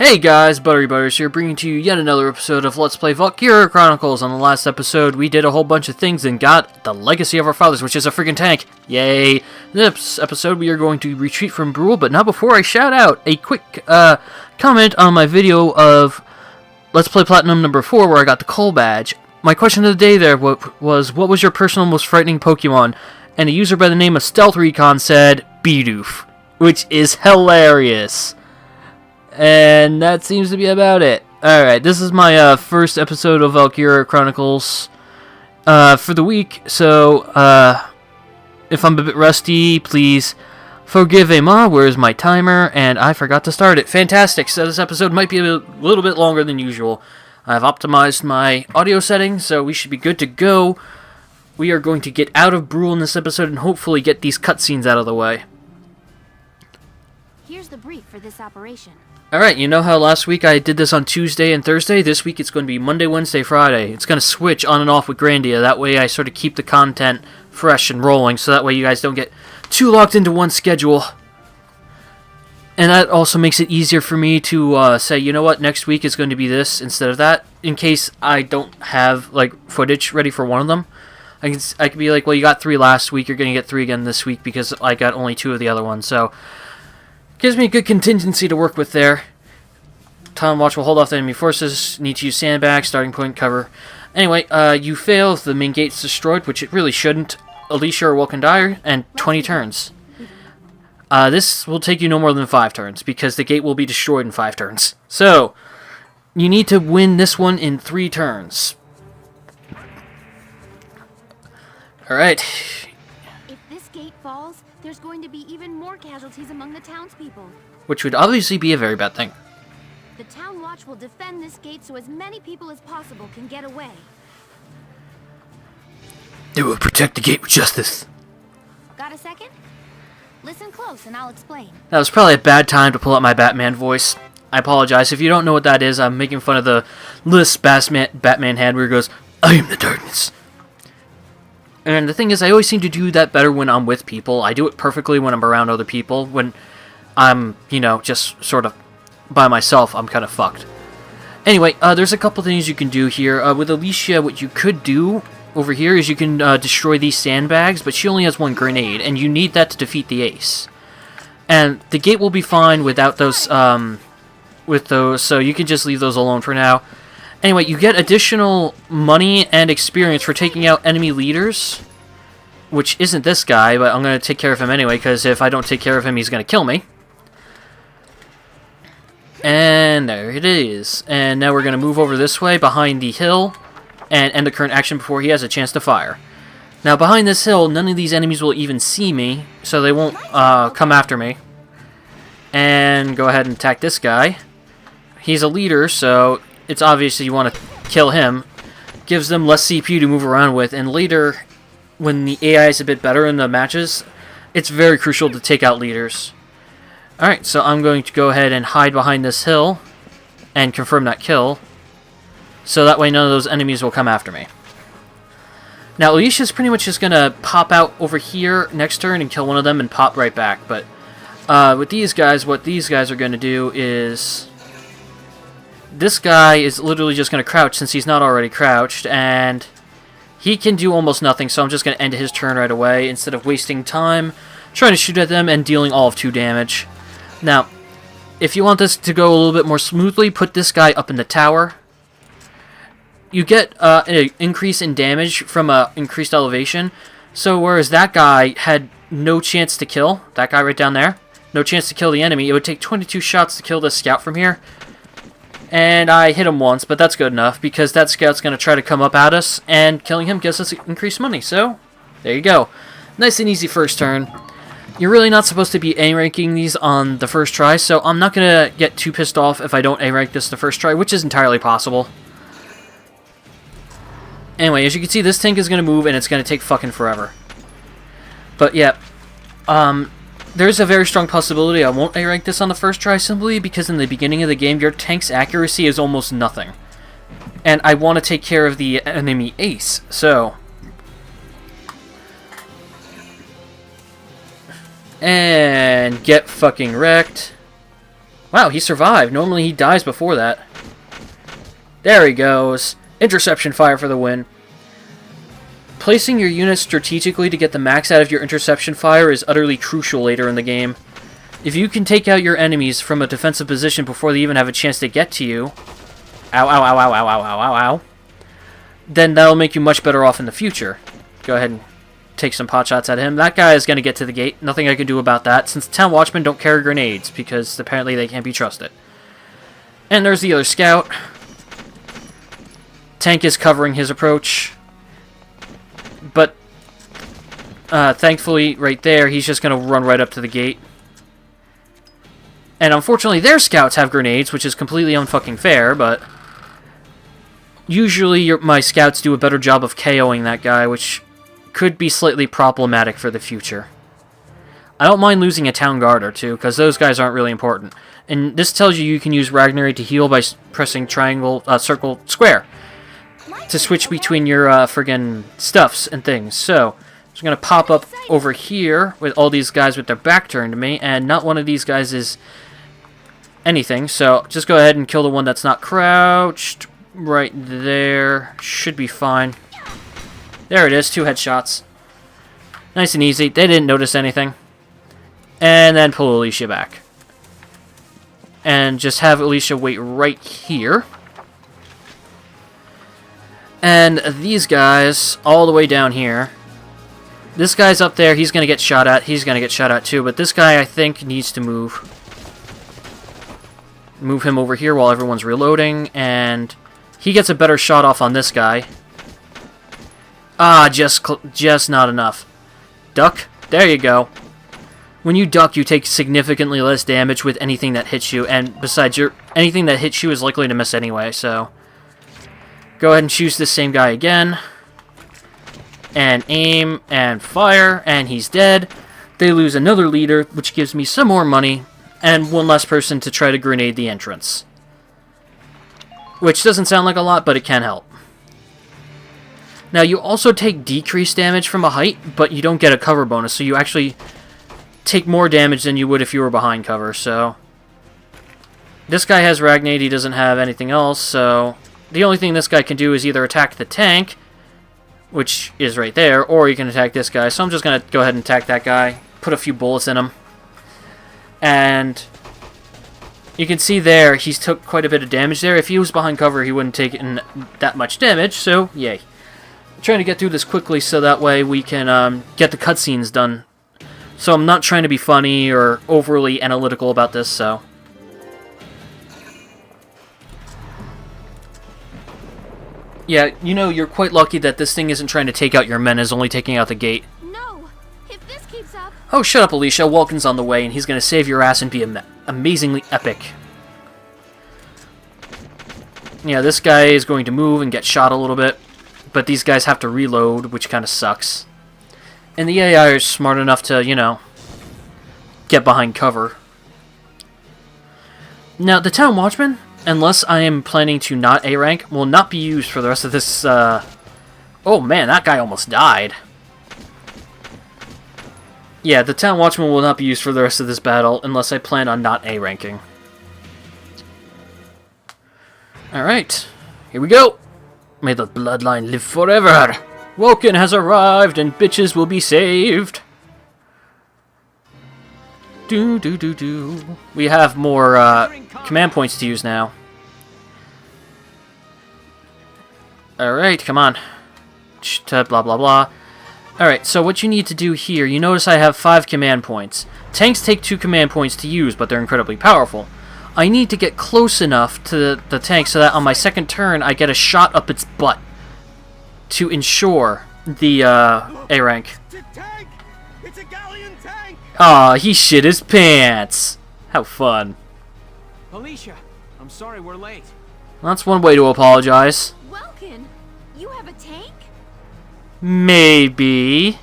Hey guys, ButteryButters here, bringing to you yet another episode of Let's Play Valkyria Chronicles. On the last episode, we did a whole bunch of things and got the Legacy of Our Fathers, which is a freaking tank. Yay! In this episode, we are going to retreat from Brule, but not before I shout out a quick comment on my video of Let's Play Platinum number 4, where I got the Coal Badge. My question of the day there was, what was your personal most frightening Pokemon? And a user by the name of Stealth Recon said, Bidoof, which is hilarious. And that seems to be about it. Alright, this is my first episode of Valkyria Chronicles for the week, so if I'm a bit rusty, please forgive me. Where's my timer? And I forgot to start it. Fantastic, so this episode might be a little bit longer than usual. I've optimized my audio settings, so we should be good to go. We are going to get out of Brule in this episode and hopefully get these cutscenes out of the way. Here's the brief for this operation. Alright, you know how last week I did this on Tuesday and Thursday? This week it's going to be Monday, Wednesday, Friday. It's going to switch on and off with Grandia. That way I sort of keep the content fresh and rolling, so that way you guys don't get too locked into one schedule. And that also makes it easier for me to say, you know what, next week is going to be this instead of that, in case I don't have like footage ready for one of them. I can be like, well, you got 3 last week, you're going to get 3 again this week because I got only 2 of the other ones, so gives me a good contingency to work with there. Time watch will hold off the enemy forces. Need to use sandbags, starting point, cover. Anyway, you fail if the main gate's destroyed, which it really shouldn't. Alicia or Welkendire, and 20 turns. This will take you no more than 5 turns, because the gate will be destroyed in 5 turns. So, you need to win this one in 3 turns. Alright. If this gate falls, there's going to be even more casualties among the townspeople. Which would obviously be a very bad thing. The town watch will defend this gate so as many people as possible can get away. They will protect the gate with justice. Got a second? Listen close and I'll explain. That was probably a bad time to pull out my Batman voice. I apologize. If you don't know what that is, I'm making fun of the lisp Batman hand where he goes, I am the darkness. And the thing is, I always seem to do that better when I'm with people. I do it perfectly when I'm around other people. When I'm, you know, just sort of by myself, I'm kind of fucked. Anyway, there's a couple things you can do here. With Alicia, what you could do over here is you can destroy these sandbags, but she only has 1 grenade, and you need that to defeat the ace. And the gate will be fine without those, so you can just leave those alone for now. Anyway, you get additional money and experience for taking out enemy leaders, which isn't this guy, but I'm going to take care of him anyway, because if I don't take care of him, he's going to kill me. And there it is. And now we're going to move over this way, behind the hill, and end the current action before he has a chance to fire. Now, behind this hill, none of these enemies will even see me, so they won't come after me. And go ahead and attack this guy. He's a leader, so it's obvious that you want to kill him. Gives them less CPU to move around with, and later, when the AI is a bit better in the matches, it's very crucial to take out leaders. Alright, so I'm going to go ahead and hide behind this hill and confirm that kill, so that way none of those enemies will come after me. Now, Alicia's pretty much just going to pop out over here next turn and kill one of them and pop right back, but with these guys, what these guys are going to do is this guy is literally just going to crouch since he's not already crouched, and he can do almost nothing, so I'm just going to end his turn right away instead of wasting time trying to shoot at them and dealing all of 2 damage. Now, if you want this to go a little bit more smoothly, put this guy up in the tower. You get an increase in damage from increased elevation, so whereas that guy had no chance to kill, that guy right down there, no chance to kill the enemy, it would take 22 shots to kill this scout from here. And I hit him once, but that's good enough, because that scout's going to try to come up at us, and killing him gives us increased money, so there you go. Nice and easy first turn. You're really not supposed to be A-ranking these on the first try, so I'm not going to get too pissed off if I don't A-rank this the first try, which is entirely possible. Anyway, as you can see, this tank is going to move, and it's going to take fucking forever. But yeah, there's a very strong possibility I won't A-rank this on the first try, simply because in the beginning of the game, your tank's accuracy is almost nothing. And I want to take care of the enemy ace, so and get fucking wrecked. Wow, he survived. Normally he dies before that. There he goes. Interception fire for the win. Placing your units strategically to get the max out of your interception fire is utterly crucial later in the game. If you can take out your enemies from a defensive position before they even have a chance to get to you, ow, ow, ow, ow, ow, ow, ow, ow, ow, then that'll make you much better off in the future. Go ahead and take some pot shots at him. That guy is going to get to the gate. Nothing I can do about that, since the town watchmen don't carry grenades, because apparently they can't be trusted. And there's the other scout. Tank is covering his approach. But, thankfully, right there, he's just going to run right up to the gate. And unfortunately, their scouts have grenades, which is completely unfucking fair, but usually my scouts do a better job of KOing that guy, which could be slightly problematic for the future. I don't mind losing a town guard or two, because those guys aren't really important. And this tells you can use Ragnarok to heal by pressing triangle, circle, square to switch between your friggin' stuffs and things. So, I'm just going to pop up over here with all these guys with their back turned to me, and not one of these guys is anything. So, just go ahead and kill the one that's not crouched. Right there. Should be fine. There it is, 2 headshots. Nice and easy. They didn't notice anything. And then pull Alicia back. And just have Alicia wait right here. And these guys, all the way down here. This guy's up there, he's going to get shot at. He's going to get shot at too, but this guy, I think, needs to move. Move him over here while everyone's reloading, and he gets a better shot off on this guy. Ah, just not enough. Duck. There you go. When you duck, you take significantly less damage with anything that hits you, and besides, anything that hits you is likely to miss anyway, so go ahead and choose this same guy again. And aim and fire, and he's dead. They lose another leader, which gives me some more money, and one less person to try to grenade the entrance. Which doesn't sound like a lot, but it can help. Now, you also take decreased damage from a height, but you don't get a cover bonus, so you actually take more damage than you would if you were behind cover, so this guy has Ragnade, he doesn't have anything else, so the only thing this guy can do is either attack the tank, which is right there, or you can attack this guy. So I'm just going to go ahead and attack that guy, put a few bullets in him. And you can see there, he's took quite a bit of damage there. If he was behind cover, he wouldn't take in that much damage, so yay. I'm trying to get through this quickly so that way we can get the cutscenes done. So I'm not trying to be funny or overly analytical about this, so yeah, you know, you're quite lucky that this thing isn't trying to take out your men, it's only taking out the gate. No! If this keeps up... Oh, shut up, Alicia. Vulcan's on the way, and he's going to save your ass and be amazingly epic. Yeah, this guy is going to move and get shot a little bit, but these guys have to reload, which kind of sucks. And the AI is smart enough to, you know, get behind cover. Now, the Town Watchman, unless I am planning to not A rank, will not be used for the rest of this, Oh man, that guy almost died. Yeah, the Town Watchman will not be used for the rest of this battle, unless I plan on not A ranking. Alright, here we go! May the bloodline live forever! Vulcan has arrived, and bitches will be saved! We have more, command points to use now. Alright, come on. Blah, blah, blah. Alright, so what you need to do here, you notice I have 5 command points. Tanks take 2 command points to use, but they're incredibly powerful. I need to get close enough to the tank so that on my second turn, I get a shot up its butt to ensure the, A rank. It's a galleon tank! Aw, he shit his pants! How fun. Alicia, I'm sorry we're late. That's one way to apologize. Welkin, you have a tank? Maybe.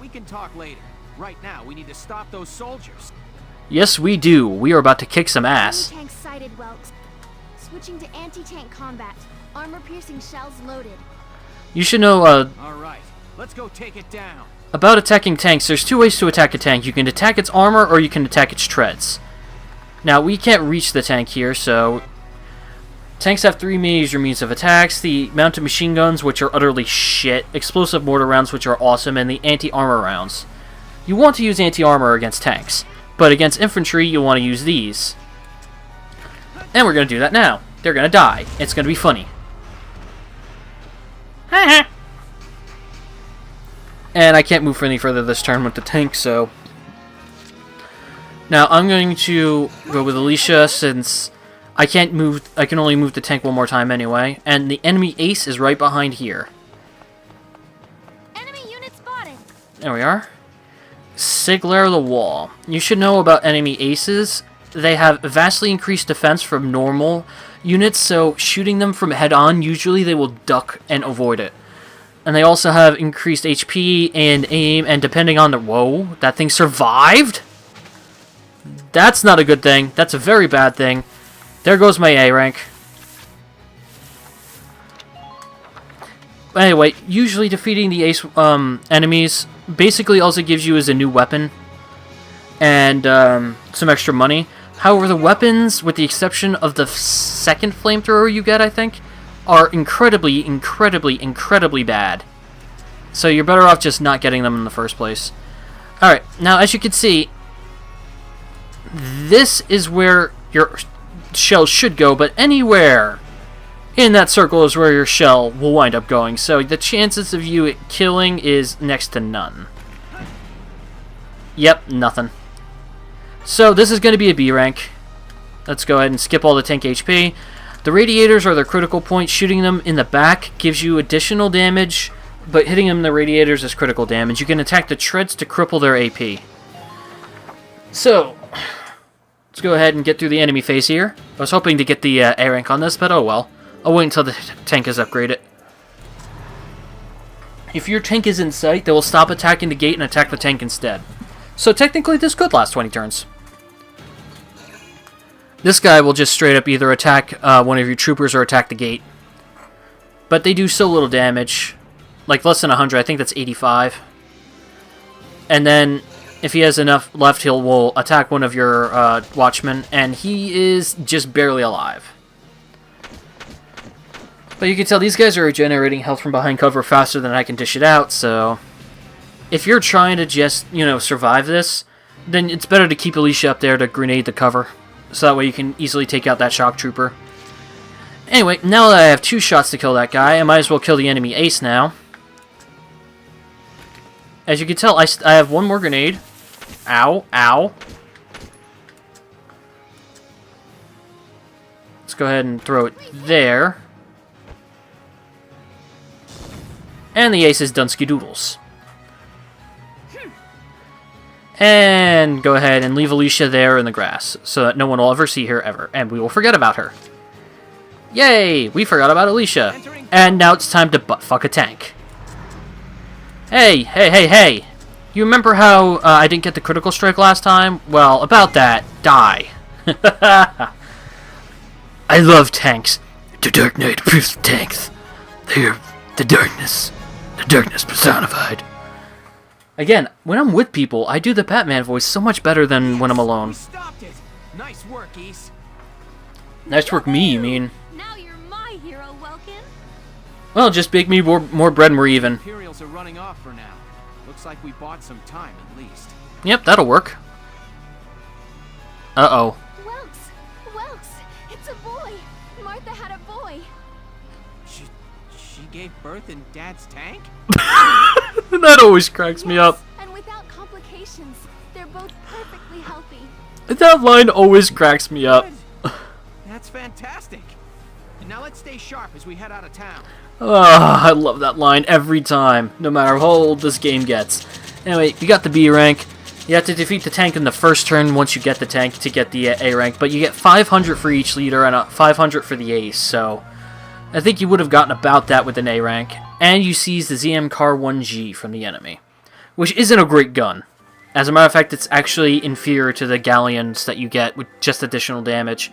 We can talk later. Right now, we need to stop those soldiers. Yes, we do. We are about to kick some ass. Tank sighted, Welks. Switching to anti-tank combat. Armor-piercing shells loaded. You should know, Alright, let's go take it down. about attacking tanks. There's 2 ways to attack a tank. You can attack its armor, or you can attack its treads. Now, we can't reach the tank here, so... Tanks have 3 major means of attacks: the mounted machine guns, which are utterly shit, explosive mortar rounds, which are awesome, and the anti-armor rounds. You want to use anti-armor against tanks, but against infantry, you want to use these. And we're going to do that now. They're going to die. It's going to be funny. And I can't move any further this turn with the tank, so... Now, I'm going to go with Alicia, since I can't move... I can only move the tank one more time anyway. And the enemy ace is right behind here. Enemy unit spotted. There we are. Sigler the Wall. You should know about enemy aces. They have vastly increased defense from normal units, so shooting them from head-on, usually they will duck and avoid it. And they also have increased HP and aim, and depending on the... Whoa, that thing survived? That's not a good thing. That's a very bad thing. There goes my A rank. Anyway, usually defeating the ace enemies, basically all it gives you is a new weapon and some extra money. However, the weapons, with the exception of the second flamethrower you get, I think, are incredibly, incredibly, incredibly bad. So you're better off just not getting them in the first place. Alright, now as you can see, this is where your shell should go, but anywhere in that circle is where your shell will wind up going. So the chances of you killing is next to none. Yep, nothing. So this is going to be a B rank. Let's go ahead and skip all the tank HP. The radiators are their critical point. Shooting them in the back gives you additional damage, but hitting them in the radiators is critical damage. You can attack the treads to cripple their AP. So, let's go ahead and get through the enemy phase here. I was hoping to get the A rank on this, but oh well. I'll wait until the tank is upgraded. If your tank is in sight, they will stop attacking the gate and attack the tank instead. So technically this could last 20 turns. This guy will just straight up either attack one of your troopers or attack the gate. But they do so little damage. Like less than 100, I think that's 85. And then if he has enough left, will attack one of your watchmen, and he is just barely alive. But you can tell these guys are regenerating health from behind cover faster than I can dish it out, so... If you're trying to just, survive this, then it's better to keep Alicia up there to grenade the cover. So that way you can easily take out that shock trooper. Anyway, now that I have 2 shots to kill that guy, I might as well kill the enemy ace now. As you can tell, I have 1 more grenade. Ow, ow. Let's go ahead and throw it there. And the ace is Dunsky Doodles. And go ahead and leave Alicia there in the grass, so that no one will ever see her ever, and we will forget about her. Yay! We forgot about Alicia. And now it's time to buttfuck a tank. Hey, hey, hey, hey! You remember how I didn't get the critical strike last time? Well, about that, die. I love tanks. The Dark Knight approves of tanks. They're the darkness. The darkness personified. Again, when I'm with people, I do the Batman voice so much better than when I'm alone. We stopped it. Nice work, Ace. Nice work me, you mean? Now you're my hero, Welkin. Well, just bake me more bread and we're even. Imperials are running off for now. Looks like we bought some time at least. Yep, that'll work. Uh-oh. Welks, it's a boy. Martha had a boy. She gave birth in Dad's tank? That always cracks me up. And without complications, they're both perfectly healthy. That line always cracks me up. That's fantastic. And now let's stay sharp as we head out of town. I love that line every time, no matter how old this game gets. Anyway, you got the B rank. You have to defeat the tank in the first turn once you get the tank to get the A rank, but you get 500 for each leader and 500 for the ace, so I think you would have gotten about that with an A rank. And you seize the ZM Car 1G from the enemy, which isn't a great gun. As a matter of fact, it's actually inferior to the galleons that you get with just additional damage.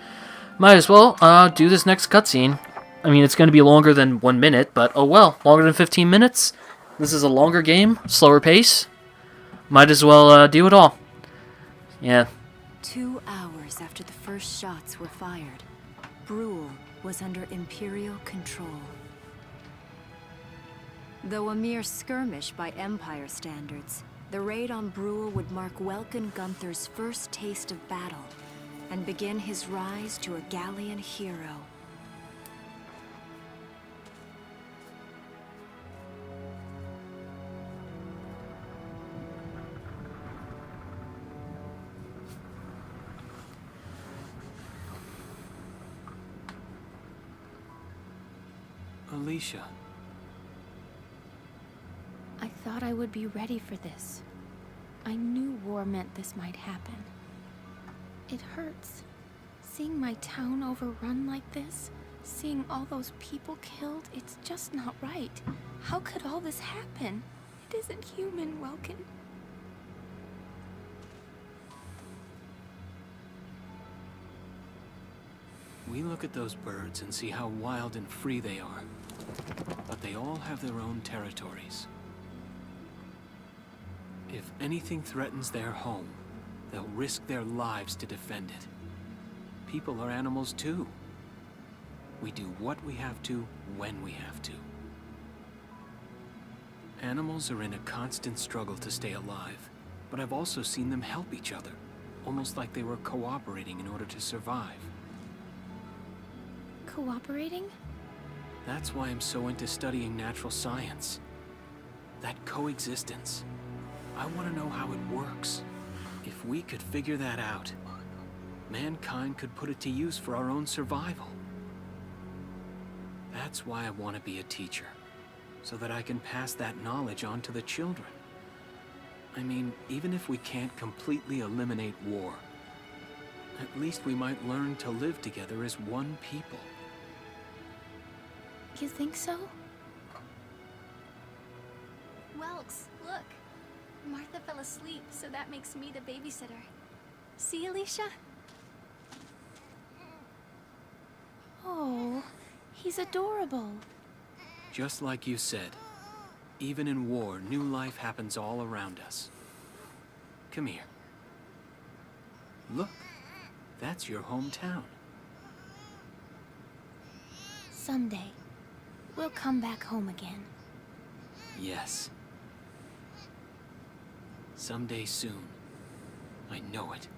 Might as well do this next cutscene. I mean, it's going to be longer than 1 minute, but oh well, longer than 15 minutes. This is a longer game, slower pace. Might as well do it all. Yeah. 2 hours after the first shots were fired, Brule was under Imperial control. Though a mere skirmish by Empire standards, the raid on Brule would mark Welkin Gunther's first taste of battle and begin his rise to a Gallian hero. Alicia. I thought I would be ready for this. I knew war meant this might happen. It hurts. Seeing my town overrun like this, seeing all those people killed, it's just not right. How could all this happen? It isn't human, Welkin. We look at those birds and see how wild and free they are. But they all have their own territories. If anything threatens their home, they'll risk their lives to defend it. People are animals too. We do what we have to, when we have to. Animals are in a constant struggle to stay alive, but I've also seen them help each other, almost like they were cooperating in order to survive. Cooperating? That's why I'm so into studying natural science. That coexistence. I want to know how it works. If we could figure that out, mankind could put it to use for our own survival. That's why I want to be a teacher, so that I can pass that knowledge on to the children. I mean, even if we can't completely eliminate war, at least we might learn to live together as one people. You think so? Welks, look. Martha fell asleep, so that makes me the babysitter. See, Alicia? Oh, he's adorable. Just like you said, even in war, new life happens all around us. Come here. Look, that's your hometown. Someday, we'll come back home again. Yes. Someday soon. I know it.